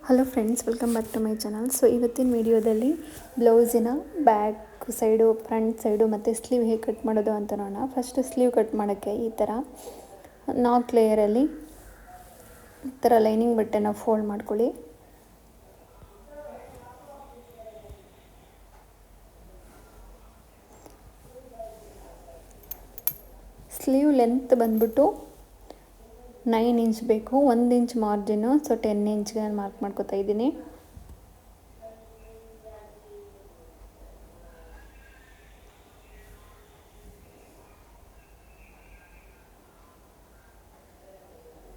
Hello friends, welcome back to my channel. So ಇವತ್ತಿನ ವಿಡಿಯೋದಲ್ಲಿ ಬ್ಲೌಸಿನ ಬ್ಯಾಕ್ ಸೈಡು, ಫ್ರಂಟ್ ಸೈಡು ಮತ್ತು ಸ್ಲೀವ್ ಹೇಗೆ ಕಟ್ ಮಾಡೋದು ಅಂತ ನೋಡೋಣ. ಫಸ್ಟ್ ಸ್ಲೀವ್ ಕಟ್ ಮಾಡೋಕ್ಕೆ ಈ ಥರ ನಾಲ್ಕು ಲೇಯರಲ್ಲಿ ಈ ಥರ ಲೈನಿಂಗ್ ಬಟ್ಟೆನ ಫೋಲ್ಡ್ ಮಾಡ್ಕೊಳ್ಳಿ. ಸ್ಲೀವ್ ಲೆಂತ್ ಬಂದ್ಬಿಟ್ಟು 9 ಇಂಚ್ ಬೇಕು, 1 ಇಂಚ್ ಮಾರ್ಜಿನು. ಸೊ 10 ಇಂಚ್ಗೆ ನಾನು ಮಾರ್ಕ್ ಮಾಡ್ಕೊತಾ ಇದ್ದೀನಿ.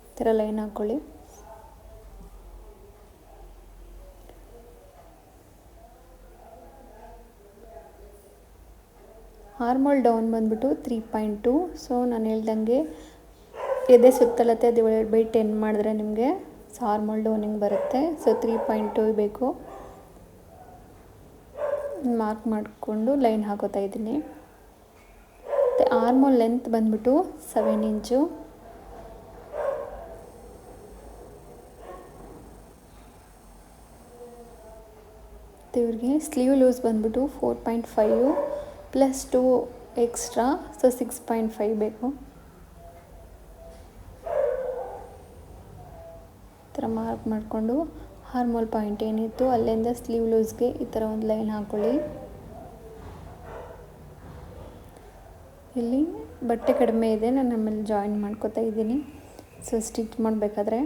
ಈ ಥರ ಲೈನ್ ಹಾಕ್ಕೊಳ್ಳಿ. ಆರ್ಮೋಲ್ ಡೌನ್ ಬಂದ್ಬಿಟ್ಟು 3.2. ಸೊ ನಾನು ಹೇಳ್ದಂಗೆ ಎದೆ ಸುತ್ತಲತ್ತೆ /10 ಮಾಡಿದ್ರೆ ನಿಮಗೆ ಆರ್ಮೋಲ್ ಡೌನಿಂಗ್ ಬರುತ್ತೆ. ಸೊ 3.2 ಬೇಕು. ಮಾರ್ಕ್ ಮಾಡಿಕೊಂಡು ಲೈನ್ ಹಾಕೋತಾ ಇದ್ದೀನಿ. ಮತ್ತು ಆರ್ಮೋಲ್ ಲೆಂತ್ ಬಂದ್ಬಿಟ್ಟು 7 ಇಂಚು. ಇವ್ರಿಗೆ ಸ್ಲೀವ್ ಲೂಸ್ ಬಂದ್ಬಿಟ್ಟು 4.5 ಪ್ಲಸ್ 2 ಎಕ್ಸ್ಟ್ರಾ, ಸೊ 6.5 ಬೇಕು. ಈ ಥರ ಮಾರ್ಕ್ ಮಾಡಿಕೊಂಡು ಆರ್ಮೋಲ್ ಪಾಯಿಂಟ್ ಏನಿತ್ತು ಅಲ್ಲಿಂದ ಸ್ಲೀವ್ ಲೂಸ್ಗೆ ಈ ಥರ ಒಂದು ಲೈನ್ ಹಾಕ್ಕೊಳ್ಳಿ. ಇಲ್ಲಿ ಬಟ್ಟೆ ಕಡಿಮೆ ಇದೆ, ನಾನು ಆಮೇಲೆ ಜಾಯಿನ್ ಮಾಡ್ಕೊತಾ ಇದ್ದೀನಿ. ಸೊ ಸ್ಟಿಚ್ ಮಾಡಬೇಕಾದ್ರೆ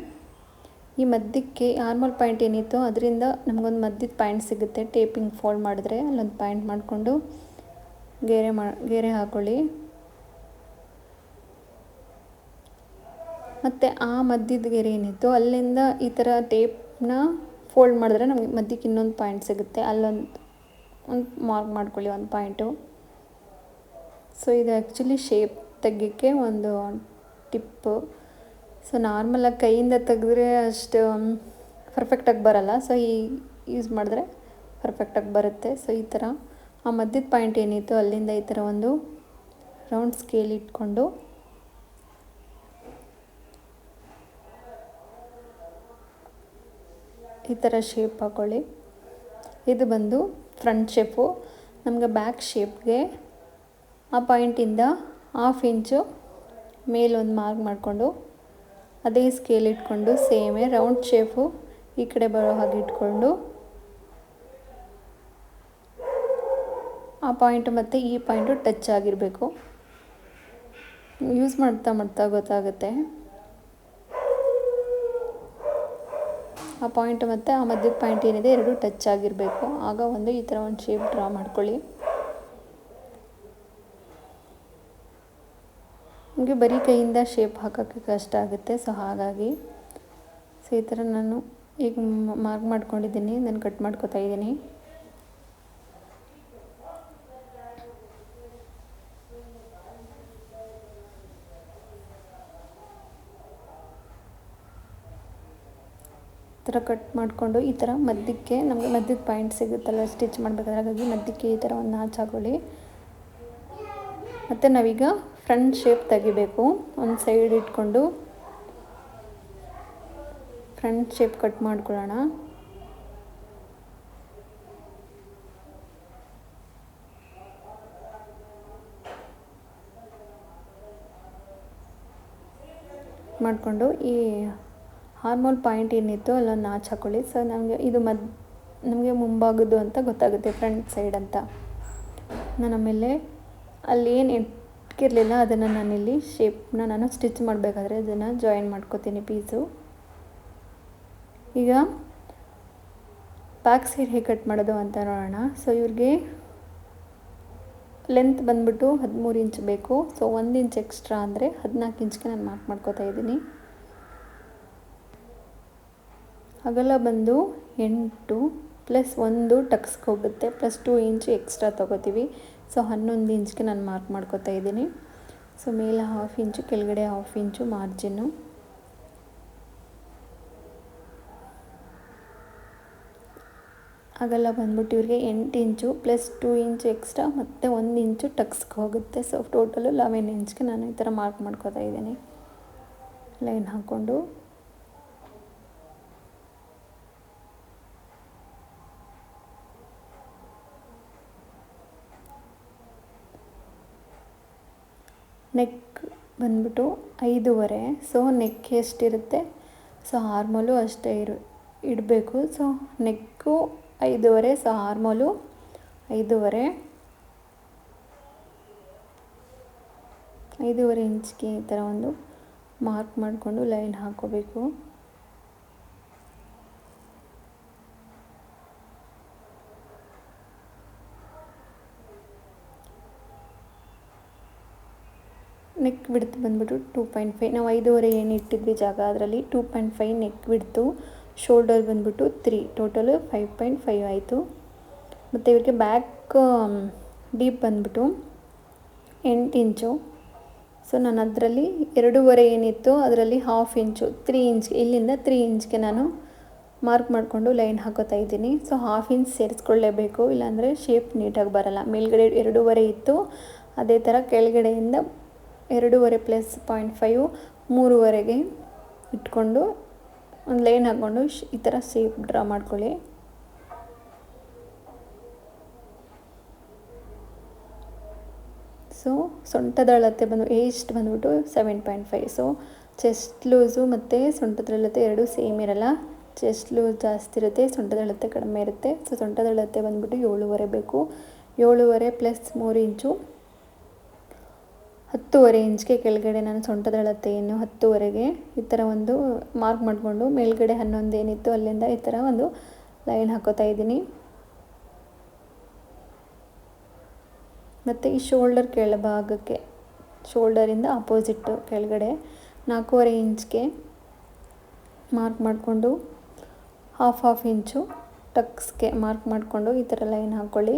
ಈ ಮಧ್ಯಕ್ಕೆ ಆರ್ಮೋಲ್ ಪಾಯಿಂಟ್ ಏನಿತ್ತು ಅದರಿಂದ ನಮಗೊಂದು ಮಧ್ಯದ ಪಾಯಿಂಟ್ ಸಿಗುತ್ತೆ. ಟೇಪಿಂಗ್ ಫೋಲ್ಡ್ ಮಾಡಿದ್ರೆ ಅಲ್ಲೊಂದು ಪಾಯಿಂಟ್ ಮಾಡಿಕೊಂಡು ಗೆರೆ ಹಾಕ್ಕೊಳ್ಳಿ. ಮತ್ತು ಆ ಮಧ್ಯದ ಗೆರೆ ಏನಿತ್ತು ಅಲ್ಲಿಂದ ಈ ಥರ ಟೇಪ್ನ ಫೋಲ್ಡ್ ಮಾಡಿದ್ರೆ ನಮಗೆ ಮಧ್ಯಕ್ಕೆ ಇನ್ನೊಂದು ಪಾಯಿಂಟ್ ಸಿಗುತ್ತೆ. ಒಂದು ಮಾರ್ಕ್ ಮಾಡ್ಕೊಳ್ಳಿ, ಒಂದು ಪಾಯಿಂಟು. ಸೊ ಇದು ಆ್ಯಕ್ಚುಲಿ ಶೇಪ್ ತೆಗಿಯೋಕ್ಕೆ ಒಂದು ಟಿಪ್ಪು. ಸೊ ನಾರ್ಮಲಾಗಿ ಕೈಯಿಂದ ತೆಗೆದ್ರೆ ಅಷ್ಟು ಪರ್ಫೆಕ್ಟಾಗಿ ಬರಲ್ಲ. ಸೊ ಯೂಸ್ ಮಾಡಿದ್ರೆ ಪರ್ಫೆಕ್ಟಾಗಿ ಬರುತ್ತೆ. ಸೊ ಈ ಥರ ಆ ಮಧ್ಯದ ಪಾಯಿಂಟ್ ಏನಿತ್ತು ಅಲ್ಲಿಂದ ಈ ಥರ ಒಂದು ರೌಂಡ್ ಸ್ಕೇಲ್ ಇಟ್ಕೊಂಡು ಈ ಥರ ಶೇಪ್ ಹಾಕ್ಕೊಳ್ಳಿ. ಇದು ಬಂದು ಫ್ರಂಟ್ ಶೇಪು. ನಮಗೆ ಬ್ಯಾಕ್ ಶೇಪ್ಗೆ ಆ ಪಾಯಿಂಟಿಂದ 1/2 ಇಂಚು ಮೇಲೊಂದು ಮಾರ್ಕ್ ಮಾಡಿಕೊಂಡು ಅದೇ ಸ್ಕೇಲ್ ಇಟ್ಕೊಂಡು ಸೇಮೇ ರೌಂಡ್ ಶೇಪು ಈ ಕಡೆ ಬರೋ ಹಾಗೆ ಇಟ್ಕೊಂಡು ಆ ಪಾಯಿಂಟು ಮತ್ತು ಈ ಪಾಯಿಂಟು ಟಚ್ ಆಗಿರಬೇಕು. ಯೂಸ್ ಮಾಡ್ತಾ ಗೊತ್ತಾಗುತ್ತೆ. ಆ ಪಾಯಿಂಟ್ ಮತ್ತು ಆ ಮಧ್ಯದ ಪಾಯಿಂಟ್ ಏನಿದೆ ಎರಡೂ ಟಚ್ ಆಗಿರಬೇಕು. ಆಗ ಈ ಥರ ಒಂದು ಶೇಪ್ ಡ್ರಾ ಮಾಡ್ಕೊಳ್ಳಿ. ನಿಮಗೆ ಬರೀ ಕೈಯಿಂದ ಶೇಪ್ ಹಾಕೋಕ್ಕೆ ಕಷ್ಟ ಆಗುತ್ತೆ. ಸೊ ಹಾಗಾಗಿ ಈ ಥರ ನಾನು ಈಗ ಮಾರ್ಕ್ ಮಾಡ್ಕೊಂಡಿದ್ದೀನಿ, ನಾನು ಕಟ್ ಮಾಡ್ಕೊತಾ ಇದ್ದೀನಿ. ಈ ಥರ ಕಟ್ ಮಾಡಿಕೊಂಡು ಈ ಥರ ಮಧ್ಯಕ್ಕೆ ನಮಗೆ ಮಧ್ಯದ ಪಾಯಿಂಟ್ ಸಿಗುತ್ತಲ್ಲ ಸ್ಟಿಚ್ ಮಾಡಬೇಕಾದ್ರೆ, ಹಾಗಾಗಿ ಮಧ್ಯಕ್ಕೆ ಈ ಥರ ಒಂದು ನಾಚ್ ಹಾಕೊಳ್ಳಿ. ಮತ್ತು ನಾವೀಗ ಫ್ರಂಟ್ ಶೇಪ್ ತೆಗಿಬೇಕು. ಒಂದು ಸೈಡ್ ಇಟ್ಕೊಂಡು ಫ್ರಂಟ್ ಶೇಪ್ ಕಟ್ ಮಾಡ್ಕೊಳ್ಳೋಣ. ಮಾಡಿಕೊಂಡು ಈ ಆರ್ಮೋಲ್ ಪಾಯಿಂಟ್ ಏನಿತ್ತು ಅಲ್ಲೊಂದು ನಾಚ್ ಹಾಕ್ಕೊಳ್ಳಿ. ಸೊ ನಮಗೆ ಇದು ನಮಗೆ ಮುಂಭಾಗದ್ದು ಅಂತ ಗೊತ್ತಾಗುತ್ತೆ, ಫ್ರಂಟ್ ಸೈಡ್ ಅಂತ. ನಾನು ಆಮೇಲೆ ಅಲ್ಲೇನು ಇಟ್ಕಿರಲಿಲ್ಲ ಅದನ್ನು ನಾನಿಲ್ಲಿ ಶೇಪ್ನ ನಾನು ಸ್ಟಿಚ್ ಮಾಡಬೇಕಾದ್ರೆ ಅದನ್ನು ಜಾಯಿನ್ ಮಾಡ್ಕೋತೀನಿ ಪೀಸು. ಈಗ ಬ್ಯಾಕ್ ಸೈಡ್ ಹೇಗೆ ಕಟ್ ಮಾಡೋದು ಅಂತ ನೋಡೋಣ. ಸೊ ಇವ್ರಿಗೆ ಲೆಂತ್ ಬಂದ್ಬಿಟ್ಟು 13 ಇಂಚ್ ಬೇಕು. ಸೊ 1 ಇಂಚ್ ಎಕ್ಸ್ಟ್ರಾ ಅಂದರೆ 14 ಇಂಚ್ಗೆ ನಾನು ಮಾರ್ಕ್ ಮಾಡ್ಕೋತಾ ಇದ್ದೀನಿ. ಅಗಲ ಬಂದು 8 ಪ್ಲಸ್ 1 ಟಕ್ಸ್ಗೆ ಹೋಗುತ್ತೆ, ಪ್ಲಸ್ 2 ಇಂಚು ಎಕ್ಸ್ಟ್ರಾ ತೊಗೋತೀವಿ. ಸೊ 11 ಇಂಚ್ಗೆ ನಾನು ಮಾರ್ಕ್ ಮಾಡ್ಕೊತಾ ಇದ್ದೀನಿ. ಸೊ ಮೇಲೆ 1/2 ಇಂಚು, ಕೆಳಗಡೆ 1/2 ಇಂಚು ಮಾರ್ಜಿನ್ನು. ಅಗಲ ಬಂದ್ಬಿಟ್ಟು ಇವ್ರಿಗೆ 8 ಇಂಚು ಪ್ಲಸ್ 2 ಇಂಚು ಎಕ್ಸ್ಟ್ರಾ ಮತ್ತು 1 ಇಂಚು ಟಕ್ಸ್ಗೆ ಹೋಗುತ್ತೆ. ಸೊ ಟೋಟಲು 11 ಇಂಚ್ಗೆ ನಾನು ಈ ಥರ ಮಾರ್ಕ್ ಮಾಡ್ಕೊತಾ ಇದ್ದೀನಿ. ಲೈನ್ ಹಾಕ್ಕೊಂಡು ನೆಕ್ ಬಂದ್ಬಿಟ್ಟು 5.5. ಸೊ ನೆಕ್ ಎಷ್ಟಿರುತ್ತೆ ಸೊ ಆರ್ಮೋಲು ಅಷ್ಟೇ ಇಡಬೇಕು. ಸೊ ನೆಕ್ಕು 5.5, ಸೊ ಆರ್ಮೋಲು 5.5. 5.5 ಇಂಚ್ಗೆ ಈ ಥರ ಒಂದು ಮಾರ್ಕ್ ಮಾಡಿಕೊಂಡು ಲೈನ್ ಹಾಕೋಬೇಕು. ನೆಕ್ ವಿಡ್ತ್ ಬಂದ್ಬಿಟ್ಟು 2.5. ನಾವು 5.5 ಏನು ಇಟ್ಟಿದ್ವಿ ಜಾಗ ಅದರಲ್ಲಿ 2.5 ನೆಕ್ ವಿಡ್ತು. ಶೋಲ್ಡರ್ ಬಂದ್ಬಿಟ್ಟು 3, ಟೋಟಲು 5.5 ಆಯಿತು. ಮತ್ತು ಇವರಿಗೆ ಬ್ಯಾಕ್ ಡೀಪ್ ಬಂದ್ಬಿಟ್ಟು 8 ಇಂಚು. ಸೊ ನಾನು ಅದರಲ್ಲಿ 2.5 ಏನಿತ್ತು ಅದರಲ್ಲಿ 1/2 ಇಂಚು 3 ಇಂಚ್, ಇಲ್ಲಿಂದ 3 ಇಂಚ್ಗೆ ನಾನು ಮಾರ್ಕ್ ಮಾಡಿಕೊಂಡು ಲೈನ್ ಹಾಕೋತಾ ಇದ್ದೀನಿ. ಸೊ 1/2 ಇಂಚ್ ಸೇರಿಸ್ಕೊಳ್ಳೇಬೇಕು, ಇಲ್ಲಾಂದರೆ ಶೇಪ್ ನೀಟಾಗಿ ಬರಲ್ಲ. ಮೇಲ್ಗಡೆ 2.5 ಇತ್ತು, ಅದೇ ಥರ ಕೆಳಗಡೆಯಿಂದ 2.5 ಪ್ಲಸ್ 0.5 3.5ಗೆ ಇಟ್ಕೊಂಡು ಒಂದು ಲೈನ್ ಹಾಕ್ಕೊಂಡು ಈ ಥರ ಶೇಪ್ ಡ್ರಾ ಮಾಡ್ಕೊಳ್ಳಿ. ಸೊ ಸೊಂಟದ ಅಳತೆ ಬಂದ್ಬಿಟ್ಟು 7.5. ಸೊ ಚೆಸ್ಟ್ ಲೂಸು ಮತ್ತು ಸೊಂಟದ ಅಳತೆ ಎರಡೂ ಸೇಮ್ ಇರಲ್ಲ. ಚೆಸ್ಟ್ ಲೂಸ್ ಜಾಸ್ತಿ ಇರುತ್ತೆ, ಸೊಂಟದ ಅಳತೆ ಕಡಿಮೆ ಇರುತ್ತೆ. ಸೊ ಸೊಂಟದ ಅಳತೆ ಬಂದ್ಬಿಟ್ಟು 7.5 ಬೇಕು. 7.5 ಪ್ಲಸ್ 3 ಇಂಚು 10.5 ಇಂಚ್ಗೆ ಕೆಳಗಡೆ ನಾನು ಸೊಂಟದ ಅಳತೆ ಏನು 10.5ಗೆ ಈ ಥರ ಒಂದು ಮಾರ್ಕ್ ಮಾಡಿಕೊಂಡು ಮೇಲ್ಗಡೆ 11 ಏನಿತ್ತು ಅಲ್ಲಿಂದ ಈ ಥರ ಒಂದು ಲೈನ್ ಹಾಕೋತಾ ಇದ್ದೀನಿ. ಮತ್ತು ಈ ಶೋಲ್ಡರ್ ಕೆಳಭಾಗಕ್ಕೆ, ಶೋಲ್ಡರಿಂದ ಆಪೋಸಿಟ್ಟು ಕೆಳಗಡೆ 4.5 ಇಂಚ್ಗೆ ಮಾರ್ಕ್ ಮಾಡಿಕೊಂಡು 1/2 ಇಂಚು ಟಕ್ಸ್ಗೆ ಮಾರ್ಕ್ ಮಾಡಿಕೊಂಡು ಈ ಥರ ಲೈನ್ ಹಾಕ್ಕೊಳ್ಳಿ.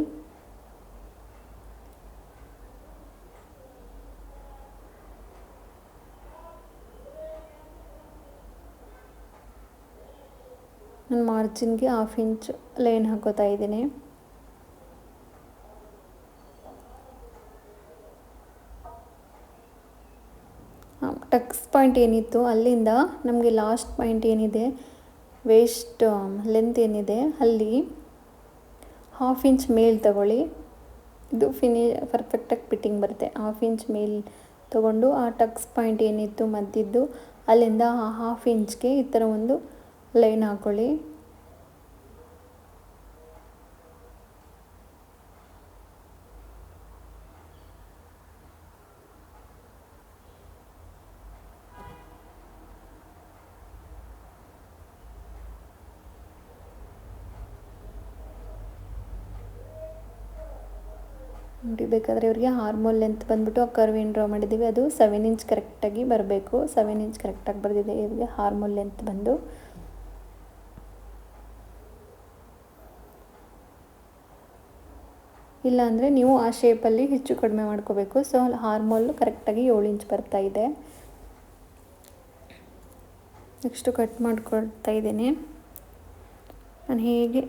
ನಾನು ಮಾರ್ಜಿನ್ಗೆ 1/2 ಇಂಚ್ ಲೈನ್ ಹಾಕೋತಾ ಇದ್ದೀನಿ. ಟಕ್ಸ್ ಪಾಯಿಂಟ್ ಏನಿತ್ತು ಅಲ್ಲಿಂದ ನಮಗೆ ಲಾಸ್ಟ್ ಪಾಯಿಂಟ್ ಏನಿದೆ ವೇಸ್ಟ್ ಲೆಂತ್ ಏನಿದೆ ಅಲ್ಲಿ 1/2 ಇಂಚ್ ಮೇಲ್ ತಗೊಳ್ಳಿ. ಇದು ಪರ್ಫೆಕ್ಟಾಗಿ ಫಿಟ್ಟಿಂಗ್ ಬರುತ್ತೆ. 1/2 ಇಂಚ್ ಮೇಲ್ ತೊಗೊಂಡು ಆ ಟಕ್ಸ್ ಪಾಯಿಂಟ್ ಏನಿತ್ತು ಮಧ್ಯದ್ದು ಅಲ್ಲಿಂದ 1/2 ಇಂಚ್ಗೆ ಈ ಥರ ಒಂದು ಲೈನ್ ಹಾಕ್ಕೊಳ್ಳಿ. ನೋಡಿ, ಬೇಕಾದರೆ ಇವರಿಗೆ ಆರ್ಮೋಲ್ ಲೆಂತ್ ಬಂದ್ಬಿಟ್ಟು ಆ ಕರ್ವ್ ಏನು ಡ್ರಾ ಮಾಡಿದ್ದೀವಿ ಅದು 7 ಇಂಚ್ ಕರೆಕ್ಟಾಗಿ ಬರಬೇಕು. 7 ಇಂಚ್ ಕರೆಕ್ಟಾಗಿ ಬರೆದಿದೆ ಇವರಿಗೆ ಆರ್ಮೋಲ್ ಲೆಂತ್ ಬಂದು. ಇಲ್ಲಾಂದರೆ ನೀವು ಆ ಶೇಪಲ್ಲಿ ಹೆಚ್ಚು ಕಡಿಮೆ ಮಾಡ್ಕೋಬೇಕು. ಸೊ ಆರ್ಮೋಲ್ ಕರೆಕ್ಟಾಗಿ 7 ಇಂಚ್ ಬರ್ತಾ ಇದೆ. ನೆಕ್ಸ್ಟು ಕಟ್ ಮಾಡ್ಕೊಳ್ತಾ ಇದ್ದೀನಿ. ನಾನು ಹೇಗೆ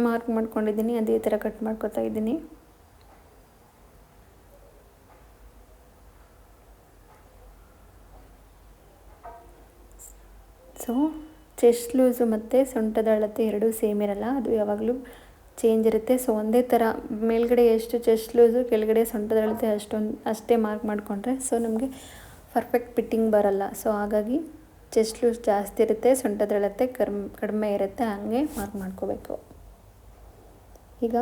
ಮಾರ್ಕ್ ಮಾಡ್ಕೊಂಡಿದ್ದೀನಿ ಅದೇ ಥರ ಕಟ್ ಮಾಡ್ಕೊತಾ ಇದ್ದೀನಿ. ಸೊ ಚೆಸ್ಟ್ ಲೂಸು ಮತ್ತು ಸೊಂಟದ ಅಳತೆ ಎರಡೂ ಸೇಮ್ ಇರಲ್ಲ, ಅದು ಯಾವಾಗಲೂ ಚೇಂಜ್ ಇರುತ್ತೆ. ಸೊ ಒಂದೇ ಥರ ಮೇಲ್ಗಡೆ ಎಷ್ಟು ಚೆಸ್ಟ್ ಲೂಸು ಕೆಳಗಡೆ ಸೊಂಟದ ಅಳತೆ ಅಷ್ಟೇ ಮಾರ್ಕ್ ಮಾಡಿಕೊಂಡ್ರೆ ಸೊ ನಮಗೆ ಪರ್ಫೆಕ್ಟ್ ಫಿಟ್ಟಿಂಗ್ ಬರಲ್ಲ. ಸೊ ಹಾಗಾಗಿ ಚೆಸ್ಟ್ ಲೂಸ್ ಜಾಸ್ತಿ ಇರುತ್ತೆ, ಸೊಂಟದ ಅಳತೆ ಕಡಿಮೆ ಇರುತ್ತೆ, ಹಾಗೆ ಮಾರ್ಕ್ ಮಾಡ್ಕೋಬೇಕು. ಈಗ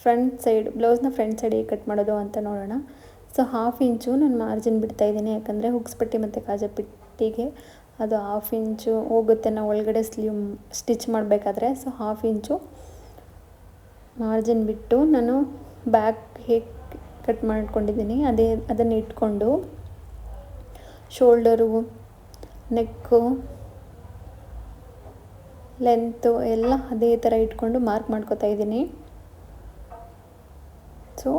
ಫ್ರಂಟ್ ಸೈಡ್ ಬ್ಲೌಸ್ನ ಫ್ರಂಟ್ ಸೈಡ್ ಹೇಗೆ ಕಟ್ ಮಾಡೋದು ಅಂತ ನೋಡೋಣ. ಸೊ 1/2 ಇಂಚು ನಾನು ಮಾರ್ಜಿನ್ ಬಿಡ್ತಾಯಿದ್ದೀನಿ, ಯಾಕಂದರೆ ಹುಕ್ಸ್ ಪಟ್ಟಿ ಮತ್ತು ಕಾಜಾ ಪಟ್ಟಿಗೆ ಅದು 1/2 ಇಂಚು ಹೋಗುತ್ತೆ ನಾವು ಒಳಗಡೆ ಸ್ಲೀವ್ ಸ್ಟಿಚ್ ಮಾಡಬೇಕಾದ್ರೆ. ಸೊ 1/2 ಇಂಚು ಮಾರ್ಜಿನ್ ಬಿಟ್ಟು ನಾನು ಬ್ಯಾಕ್ ಹೇಗೆ ಕಟ್ ಮಾಡ್ಕೊಂಡಿದ್ದೀನಿ ಅದನ್ನು ಇಟ್ಕೊಂಡು ಶೋಲ್ಡರು, ನೆಕ್ಕು, ಲೆಂತು ಎಲ್ಲ ಅದೇ ಥರ ಇಟ್ಕೊಂಡು ಮಾರ್ಕ್ ಮಾಡ್ಕೊತಾ ಇದ್ದೀನಿ. ಸೊ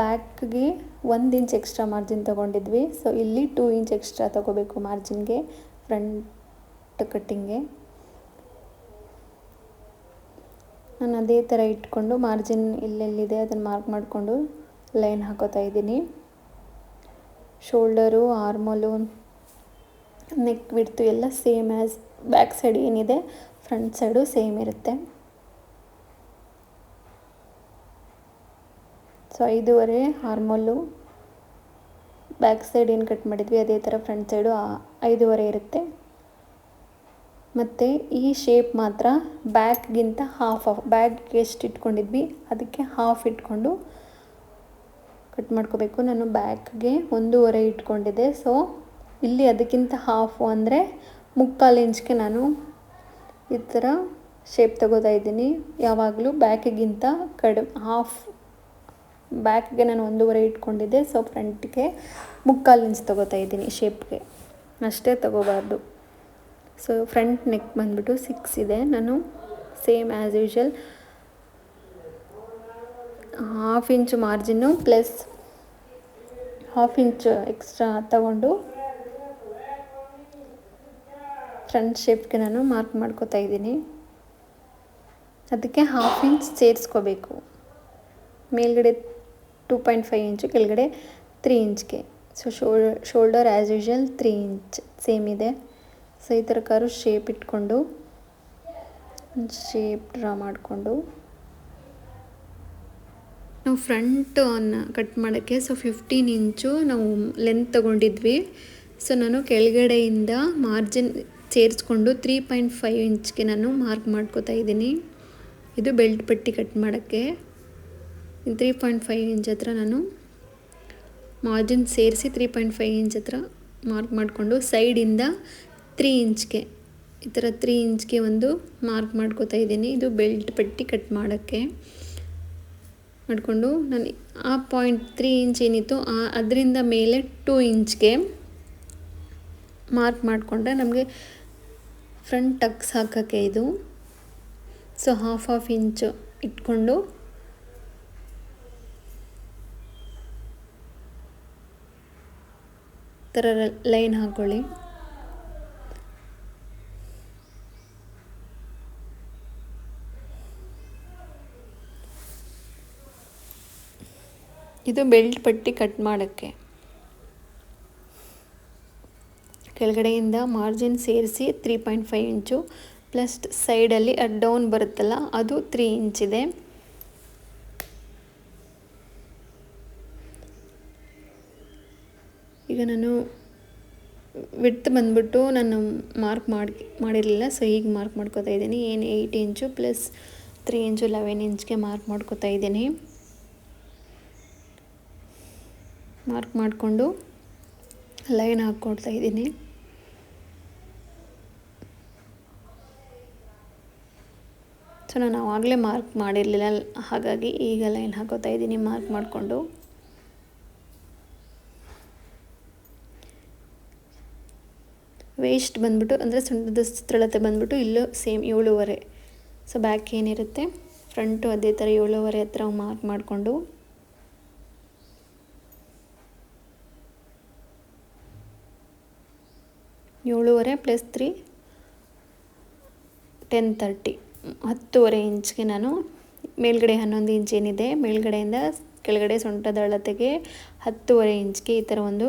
ಬ್ಯಾಕ್ಗೆ 1 ಇಂಚ್ ಎಕ್ಸ್ಟ್ರಾ ಮಾರ್ಜಿನ್ ತೊಗೊಂಡಿದ್ವಿ. ಸೊ ಇಲ್ಲಿ 2 ಇಂಚ್ ಎಕ್ಸ್ಟ್ರಾ ತೊಗೋಬೇಕು ಮಾರ್ಜಿನ್ಗೆ, ಫ್ರಂಟ್ ಕಟ್ಟಿಂಗ್ಗೆ. ನಾನು ಅದೇ ಥರ ಇಟ್ಕೊಂಡು ಮಾರ್ಜಿನ್ ಎಲ್ಲೆಲ್ಲಿದೆ ಅದನ್ನು ಮಾರ್ಕ್ ಮಾಡಿಕೊಂಡು ಲೈನ್ ಹಾಕೋತಾ ಇದ್ದೀನಿ. ಶೋಲ್ಡರು, ಆರ್ಮೋಲು, ನೆಕ್ ಬಿಡ್ತು ಎಲ್ಲ ಸೇಮ್ ಆ್ಯಸ್ ಬ್ಯಾಕ್ ಸೈಡ್ ಏನಿದೆ ಫ್ರಂಟ್ ಸೈಡು ಸೇಮ್ ಇರುತ್ತೆ. ಸೊ 5.5 ಆರ್ಮೋಲು, ಬ್ಯಾಕ್ ಸೈಡ್ ಏನು ಕಟ್ ಮಾಡಿದ್ವಿ ಅದೇ ಥರ ಫ್ರಂಟ್ ಸೈಡು 5.5 ಇರುತ್ತೆ. ಮತ್ತು ಈ ಶೇಪ್ ಮಾತ್ರ ಬ್ಯಾಕ್ಗಿಂತ ಹಾಫ್ ಬ್ಯಾಗ್ಗೆ ಎಷ್ಟು ಇಟ್ಕೊಂಡಿದ್ವಿ ಅದಕ್ಕೆ ಹಾಫ್ ಇಟ್ಕೊಂಡು ಕಟ್ ಮಾಡ್ಕೋಬೇಕು. ನಾನು ಬ್ಯಾಕ್ಗೆ 1.5 ಇಟ್ಕೊಂಡಿದ್ದೆ. ಸೊ ಇಲ್ಲಿ ಅದಕ್ಕಿಂತ ಹಾಫು ಅಂದರೆ 3/4 ಇಂಚ್ಗೆ ನಾನು ಈ ಥರ ಶೇಪ್ ತಗೋತಾ ಇದ್ದೀನಿ. ಯಾವಾಗಲೂ ಬ್ಯಾಕಿಗಿಂತ ಹಾಫ್ ಬ್ಯಾಕ್ಗೆ ನಾನು 1.5 ಇಟ್ಕೊಂಡಿದ್ದೆ. ಸೊ ಫ್ರಂಟ್ಗೆ 3/4 ಇಂಚ್ ತಗೋತಾ ಇದ್ದೀನಿ ಶೇಪ್ಗೆ, ಅಷ್ಟೇ ತಗೋಬಾರ್ದು. ಸೊ ಫ್ರಂಟ್ ನೆಕ್ ಬಂದುಬಿಟ್ಟು 6 ಇದೆ. ನಾನು same as usual half inch margin plus half inch extra ತಗೊಂಡು ಫ್ರಂಟ್ ಶೇಪ್ಗೆ ನಾನು ಮಾರ್ಕ್ ಮಾಡ್ಕೋತಾ ಇದ್ದೀನಿ. ಅದಕ್ಕೆ ಹಾಫ್ ಇಂಚ್ ಸೇರಿಸ್ಕೋಬೇಕು. ಮೇಲ್ಗಡೆ 2.5 ಇಂಚು, ಕೆಳಗಡೆ 3 ಇಂಚ್ಗೆ. So shoulder as usual 3 inch same ಇದೆ. ಸೊ ಈ ಥರ ಕರು ಶೇಪ್ ಇಟ್ಕೊಂಡು ಶೇಪ್ ಡ್ರಾ ಮಾಡಿಕೊಂಡು ನಾವು ಫ್ರಂಟನ್ನು ಕಟ್ ಮಾಡೋಕ್ಕೆ 15 ಇಂಚು ನಾವು ಲೆಂತ್ ತೊಗೊಂಡಿದ್ವಿ. ಸೊ ನಾನು ಕೆಳಗಡೆಯಿಂದ ಮಾರ್ಜಿನ್ ಸೇರಿಸ್ಕೊಂಡು 3.5 ಇಂಚ್ಗೆ ನಾನು ಮಾರ್ಕ್ ಮಾಡ್ಕೋತಾ ಇದ್ದೀನಿ. ಇದು ಬೆಲ್ಟ್ ಪಟ್ಟಿ ಕಟ್ ಮಾಡೋಕ್ಕೆ 3.5 ಇಂಚ್ ಹತ್ರ ನಾನು ಮಾರ್ಜಿನ್ ಸೇರಿಸಿ 3.5 ಇಂಚ್ ಹತ್ರ ಮಾರ್ಕ್ ಮಾಡಿಕೊಂಡು ಸೈಡಿಂದ 3 ಇಂಚ್ಗೆ ಈ ಥರ 3 ಇಂಚ್ಗೆ ಒಂದು ಮಾರ್ಕ್ ಮಾಡ್ಕೋತಾ ಇದ್ದೀನಿ. ಇದು ಬೆಲ್ಟ್ ಪಟ್ಟಿ ಕಟ್ ಮಾಡೋಕ್ಕೆ ಮಾಡಿಕೊಂಡು ನಾನು ಆ ಪಾಯಿಂಟ್ 3 ಇಂಚ್ ಏನಿತ್ತು ಅದರಿಂದ ಮೇಲೆ 2 ಇಂಚ್ಗೆ ಮಾರ್ಕ್ ಮಾಡಿಕೊಂಡ್ರೆ ನಮಗೆ ಫ್ರಂಟ್ ಟಕ್ಸ್ ಹಾಕೋಕ್ಕೆ ಇದು. ಸೊ ಹಾಫ್ ಇಂಚು ಇಟ್ಕೊಂಡು ಥರ ಲೈನ್ ಹಾಕ್ಕೊಳ್ಳಿ. ಇದು ಬೆಲ್ಟ್ ಪಟ್ಟಿ ಕಟ್ ಮಾಡೋಕ್ಕೆ ಕೆಳಗಡೆಯಿಂದ ಮಾರ್ಜಿನ್ ಸೇರಿಸಿ 3.5 ಇಂಚು ಪ್ಲಸ್ ಸೈಡಲ್ಲಿ ಡೌನ್ ಬರುತ್ತಲ್ಲ ಅದು 3 ಇಂಚಿದೆ. ಈಗ ನಾನು ವಿಡ್ತ್ ಬಂದ್ಬಿಟ್ಟು ನಾನು ಮಾರ್ಕ್ ಮಾಡಿರಲಿಲ್ಲ. ಸೊ ಈಗ ಮಾರ್ಕ್ ಮಾಡ್ಕೋತಾ ಇದ್ದೀನಿ. 8 ಇಂಚು ಪ್ಲಸ್ 3 ಇಂಚು 11 ಇಂಚ್ಗೆ ಮಾರ್ಕ್ ಮಾಡ್ಕೋತಾ ಇದ್ದೀನಿ. ಮಾರ್ಕ್ ಮಾಡಿಕೊಂಡು ಲೈನ್ ಹಾಕ್ಕೊಡ್ತಾ ಇದ್ದೀನಿ. ಸೊ ನಾನು ಆವಾಗಲೇ ಮಾರ್ಕ್ ಮಾಡಿರಲಿಲ್ಲ, ಹಾಗಾಗಿ ಈಗ ಲೈನ್ ಹಾಕೋತಾ ಇದ್ದೀನಿ ಮಾರ್ಕ್ ಮಾಡಿಕೊಂಡು. ವೇಸ್ಟ್ ಬಂದ್ಬಿಟ್ಟು ಅಂದರೆ ಸೊಂಟದ ಸುತ್ತಳತೆ ಬಂದ್ಬಿಟ್ಟು ಇಲ್ಲೂ ಸೇಮ್ 7.5. ಸೊ ಬ್ಯಾಕ್ ಏನಿರುತ್ತೆ ಫ್ರಂಟು ಅದೇ ಥರ 7.5 ಹತ್ರ ಮಾರ್ಕ್ ಮಾಡಿಕೊಂಡು ಏಳುವರೆ ಪ್ಲಸ್ 3 10 10.5 ಇಂಚ್ಗೆ ನಾನು ಮೇಲ್ಗಡೆ 11 ಇಂಚ್ ಏನಿದೆ ಮೇಲ್ಗಡೆಯಿಂದ ಕೆಳಗಡೆ ಸೊಂಟದ ಅಳತೆಗೆ 10.5 ಇಂಚ್ಗೆ ಈ ಥರ ಒಂದು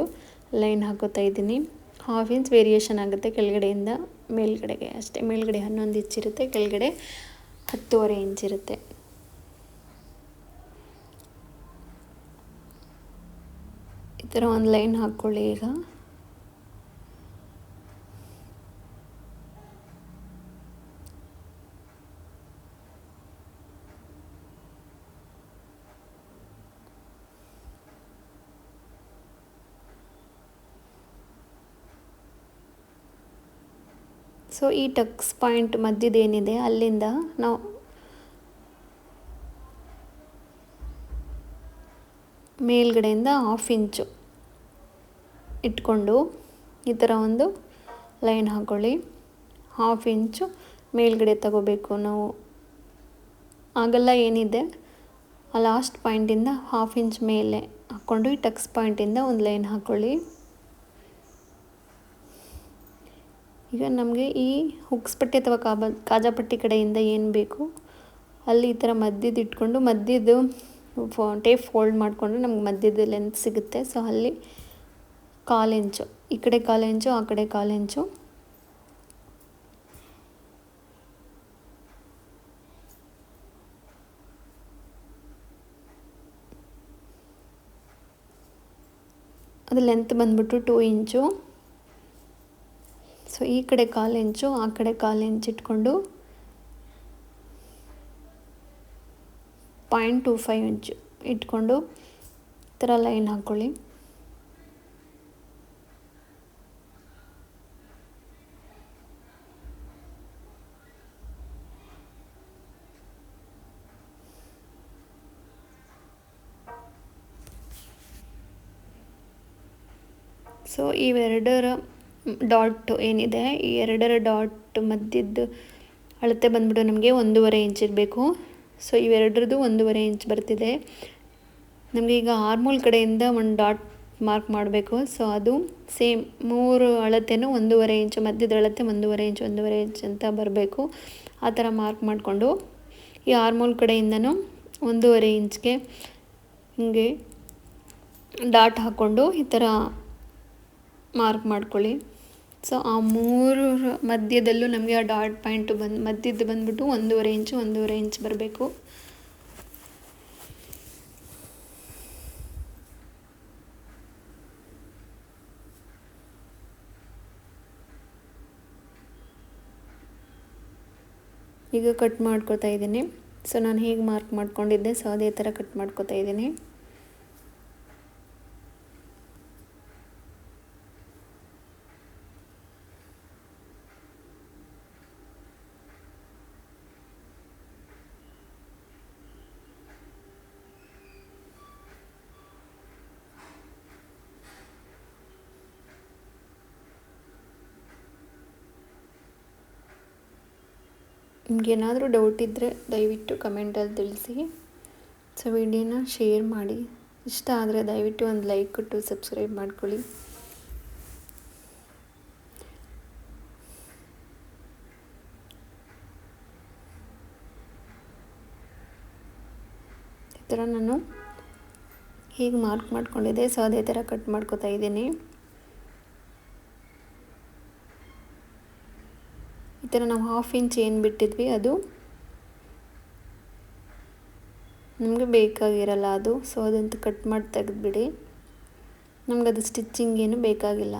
ಲೈನ್ ಹಾಕೋತಾ ಇದ್ದೀನಿ. ಹಾಫ್ ಇಂಚ್ ವೇರಿಯೇಷನ್ ಆಗುತ್ತೆ ಕೆಳಗಡೆಯಿಂದ ಮೇಲ್ಗಡೆಗೆ ಅಷ್ಟೇ. ಮೇಲ್ಗಡೆ 11 ಇಂಚ್ ಇರುತ್ತೆ, ಕೆಳಗಡೆ 10.5 ಇಂಚ್ ಇರುತ್ತೆ. ಈ ಥರ ಒಂದು ಲೈನ್ ಹಾಕ್ಕೊಳ್ಳಿ. ಈಗ ಸೊ ಈ ಟಕ್ಸ್ ಪಾಯಿಂಟ್ ಮಧ್ಯದೇನಿದೆ ಅಲ್ಲಿಂದ ನಾವು ಮೇಲ್ಗಡೆಯಿಂದ ಹಾಫ್ ಇಂಚು ಇಟ್ಕೊಂಡು ಈ ಥರ ಒಂದು ಲೈನ್ ಹಾಕ್ಕೊಳ್ಳಿ. ಹಾಫ್ ಇಂಚು ಮೇಲ್ಗಡೆ ತಗೋಬೇಕು ನಾವು. ಆಗಲ್ಲ ಏನಿದೆ ಆ ಲಾಸ್ಟ್ ಪಾಯಿಂಟಿಂದ ಹಾಫ್ ಇಂಚ್ ಮೇಲೆ ಹಾಕ್ಕೊಂಡು ಈ ಟಕ್ಸ್ ಪಾಯಿಂಟಿಂದ ಒಂದು ಲೈನ್ ಹಾಕ್ಕೊಳ್ಳಿ. ಈಗ ನಮಗೆ ಈ ಹುಕ್ಸ್ ಪಟ್ಟಿ ಅಥವಾ ಕಾಜಾಪಟ್ಟಿ ಕಡೆಯಿಂದ ಏನು ಬೇಕು ಅಲ್ಲಿ ಈ ಥರ ಮಧ್ಯದ ಇಟ್ಕೊಂಡು ಮಧ್ಯದ್ದು ಟೇಪ್ ಫೋಲ್ಡ್ ಮಾಡಿಕೊಂಡ್ರೆ ನಮ್ಗೆ ಮಧ್ಯದ ಲೆಂತ್ ಸಿಗುತ್ತೆ. ಸೊ ಅಲ್ಲಿ 1/4 ಇಂಚು ಈ ಕಡೆ 1/4 ಇಂಚು ಆ ಕಡೆ 1/4 ಇಂಚು ಅದು ಲೆಂತ್ ಬಂದ್ಬಿಟ್ಟು 2 ಇಂಚು. ಸೊ ಈ ಕಡೆ 1/4 ಇಂಚು, ಆ ಕಡೆ 1/4 ಇಂಚ್ ಇಟ್ಕೊಂಡು 0.25 ಇಂಚು ಇಟ್ಕೊಂಡು ಈ ಥರ ಲೈನ್ ಹಾಕ್ಕೊಳ್ಳಿ. ಸೊ ಇವೆರಡರ ಡಾಟ್ ಏನಿದೆ, ಈ ಎರಡರ ಡಾಟ್ ಮಧ್ಯದ ಅಳತೆ ಬಂದ್ಬಿಟ್ಟು ನಮಗೆ 1.5 ಇಂಚ್ ಇರಬೇಕು. ಸೊ ಇವೆರಡರದ್ದು 1.5 ಇಂಚ್ ಬರ್ತಿದೆ. ನಮಗೆ ಈಗ ಆರ್ಮೋಲ್ ಕಡೆಯಿಂದ ಒಂದು ಡಾಟ್ ಮಾರ್ಕ್ ಮಾಡಬೇಕು. ಸೊ ಅದು ಸೇಮ್ 3 ಅಳತೆನೂ 1.5 ಇಂಚು, ಮಧ್ಯದ ಅಳತೆ 1.5 ಇಂಚ್ 1.5 ಇಂಚ್ ಅಂತ ಬರಬೇಕು. ಆ ಥರ ಮಾರ್ಕ್ ಮಾಡಿಕೊಂಡು ಈ ಆರ್ಮೋಲ್ ಕಡೆಯಿಂದನೂ 1.5 ಇಂಚ್ಗೆ ಹಿಂಗೆ ಡಾಟ್ ಹಾಕ್ಕೊಂಡು ಈ ಥರ ಮಾರ್ಕ್ ಮಾಡ್ಕೊಳ್ಳಿ. ಸೊ ಆ 3 ಮಧ್ಯದಲ್ಲೂ ನಮಗೆ ಆ ಡಾಟ್ ಪಾಯಿಂಟು ಮಧ್ಯದ್ದು ಬಂದ್ಬಿಟ್ಟು 1.5 ಇಂಚು 1.5 ಇಂಚ್ ಬರಬೇಕು. ಈಗ ಕಟ್ ಮಾಡ್ಕೊತಾ ಇದ್ದೀನಿ. ಸೊ ನಾನು ಹೇಗೆ ಮಾರ್ಕ್ ಮಾಡ್ಕೊಂಡಿದ್ದೆ ಸೊ ಅದೇ ಥರ ಕಟ್ ಮಾಡ್ಕೊತಾ ಇದ್ದೀನಿ. ನಿಮಗೇನಾದರೂ ಡೌಟ್ ಇದ್ದರೆ ದಯವಿಟ್ಟು ಕಮೆಂಟಲ್ಲಿ ತಿಳಿಸಿ. ಸೊ ವಿಡಿಯೋನ ಶೇರ್ ಮಾಡಿ, ಇಷ್ಟ ಆದರೆ ದಯವಿಟ್ಟು ಒಂದು ಲೈಕ್ ಕೊಟ್ಟು ಸಬ್ಸ್ಕ್ರೈಬ್ ಮಾಡ್ಕೊಳ್ಳಿ. ಈ ಥರ ನಾನು ಹೀಗೆ ಮಾರ್ಕ್ ಮಾಡ್ಕೊಂಡಿದ್ದೆ. ಸೊ ಅದೇ ಥರ ಕಟ್ ಮಾಡ್ಕೊತಾ ಇದ್ದೀನಿ. ಈ ಥರ ನಾವು 1/2 ಇಂಚ್ ಏನು ಬಿಟ್ಟಿದ್ವಿ ಅದು ನಮಗೆ ಬೇಕಾಗಿರಲ್ಲ ಅದು. ಸೊ ಅದಂತ ಕಟ್ ಮಾಡಿ ತೆಗೆದುಬಿಡಿ. ನಮ್ಗೆ ಅದು ಸ್ಟಿಚ್ಚಿಂಗ್ ಏನು ಬೇಕಾಗಿಲ್ಲ.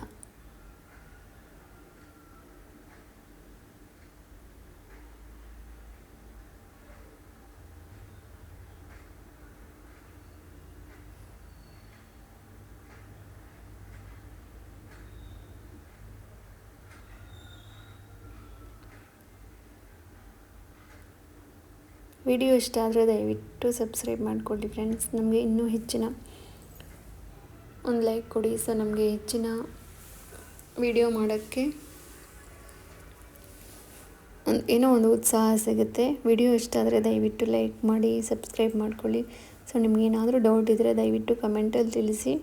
ವಿಡಿಯೋ ಇಷ್ಟ ಆದರೆ ದಯವಿಟ್ಟು ಸಬ್ಸ್ಕ್ರೈಬ್ ಮಾಡಿಕೊಳ್ಳಿ ಫ್ರೆಂಡ್ಸ್. ನಮಗೆ ಇನ್ನೂ ಹೆಚ್ಚಿನ ಒಂದು ಲೈಕ್ ಕೊಡಿ. ಸೊ ನಮಗೆ ಹೆಚ್ಚಿನ ವಿಡಿಯೋ ಮಾಡೋಕ್ಕೆ ಏನೋ ಒಂದು ಉತ್ಸಾಹ ಸಿಗುತ್ತೆ. ವಿಡಿಯೋ ಇಷ್ಟ ಆದರೆ ದಯವಿಟ್ಟು ಲೈಕ್ ಮಾಡಿ, ಸಬ್ಸ್ಕ್ರೈಬ್ ಮಾಡ್ಕೊಳ್ಳಿ. ಸೊ ನಿಮಗೇನಾದರೂ ಡೌಟ್ ಇದ್ದರೆ ದಯವಿಟ್ಟು ಕಮೆಂಟಲ್ಲಿ ತಿಳಿಸಿ.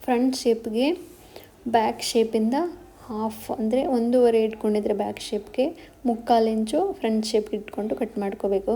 ಫ್ರಂಟ್ ಶೇಪ್ಗೆ ಬ್ಯಾಕ್ ಶೇಪಿಂದ ಹಾಫ್ ಅಂದರೆ 1.5 ಇಟ್ಕೊಂಡಿದ್ರೆ ಬ್ಯಾಕ್ ಶೇಪ್ಗೆ 3/4 ಇಂಚು ಫ್ರಂಟ್ ಶೇಪ್ಗೆ ಇಟ್ಕೊಂಡು ಕಟ್ ಮಾಡ್ಕೋಬೇಕು.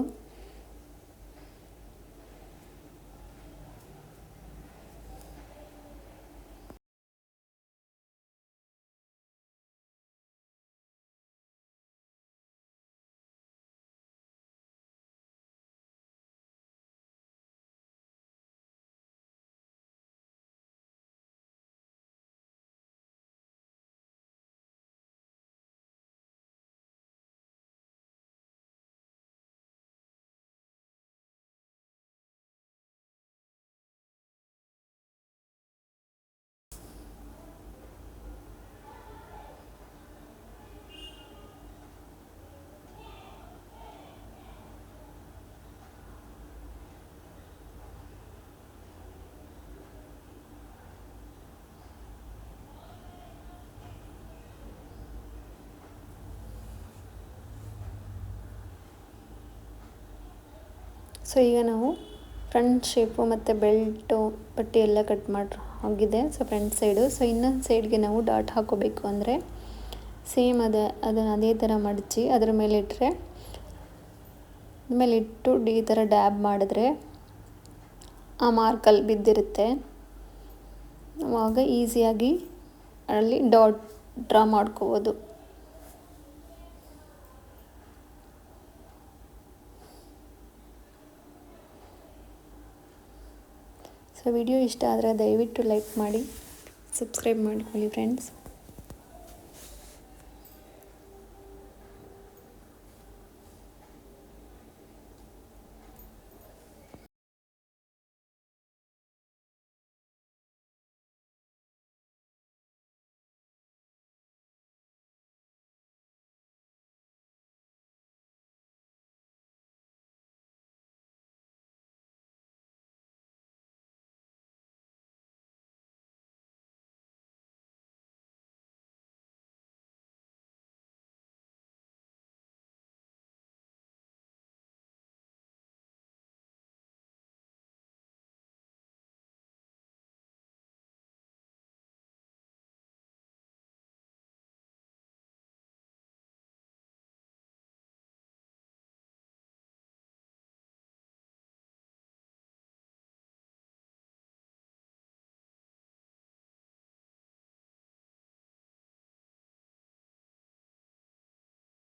ಸೊ ಈಗ ನಾವು ಫ್ರಂಟ್ ಶೇಪು ಮತ್ತು ಬೆಲ್ಟು ಪಟ್ಟಿ ಎಲ್ಲ ಕಟ್ ಮಾಡಿ ಹೋಗಿದೆ. So front side. ಸೊ ಇನ್ನೊಂದು ಸೈಡ್ಗೆ ನಾವು ಡಾಟ್ ಹಾಕೋಬೇಕು ಅಂದರೆ ಸೇಮ್ ಅದನ್ನು ಅದೇ ಥರ ಮಡಚಿ ಅದ್ರ ಮೇಲೆ ಇಟ್ಟರೆ ಆಮೇಲೆ ಇಟ್ಟು ಈ ಥರ ಡ್ಯಾಬ್ ಮಾಡಿದ್ರೆ ಆ ಮಾರ್ಕಲ್ಲಿ ಬಿದ್ದಿರುತ್ತೆ. ಆವಾಗ ಈಸಿಯಾಗಿ ಅಲ್ಲಿ ಡಾಟ್ ಡ್ರಾ ಮಾಡ್ಕೋಬೋದು. ಸೊ ವಿಡಿಯೋ ಇಷ್ಟ ಆದರೆ ದಯವಿಟ್ಟು ಲೈಕ್ ಮಾಡಿ, ಸಬ್ಸ್ಕ್ರೈಬ್ ಮಾಡ್ಕೊಳ್ಳಿ ಫ್ರೆಂಡ್ಸ್.